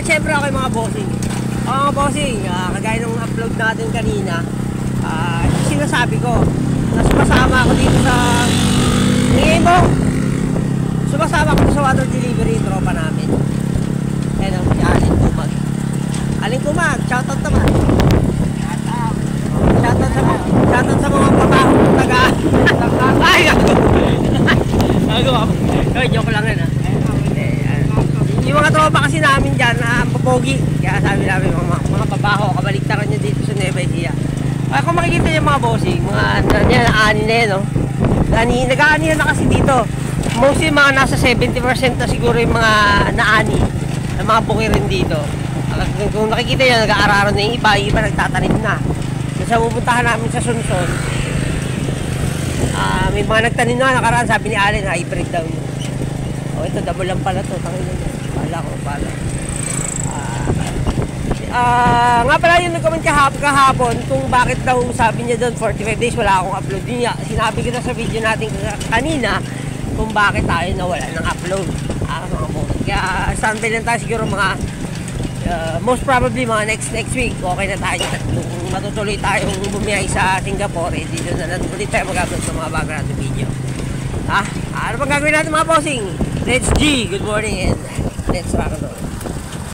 syempre ako yung mga bossing. Mga bossing, kagaya ng upload natin kanina, sinasabi ko na sumasama ako dito sa sumasama ako sa water delivery tropa namin. Ayan ang si Aling Kumag. Aling Kumag, shoutout naman. Shoutout sa mga babaho taga ay joke lang yun. Yung mga tropa kasi namin dyan papogi, kaya sabi namin mga babaho kabaliktaran nyo dito sa Nueva Ecija. Kaya kung makikita yung mga bossing, mga ani na yun, no? Nag-aani na kasi dito. Mostly mga nasa 70% na siguro yung mga naani na mga buki rin dito. Kung nakikita nyo, nag-aararon na yung iba nagtatanim na. Sa pupuntahan namin sa Sunson, may mga nagtanim na nakaraan, sabi ni Allen, hybrid daw yun. O ito, double lang pala to, tangin na yun. Pala. Nga pala yung nag-comment kahapon kung bakit daw sabi niya doon 45 days wala akong upload. Yun nga, sinabi ko na sa video natin kanina kung bakit tayo nawala ng upload. Kaya standby lang tayo siguro mga most probably mga next week okay na tayo. Kung matutuloy tayong bumiyay sa Singapore, dito na ulit tayo mag-upload sa mga background video. Ano bang gagawin natin mga bossing? Let's G, good morning and let's rock and roll.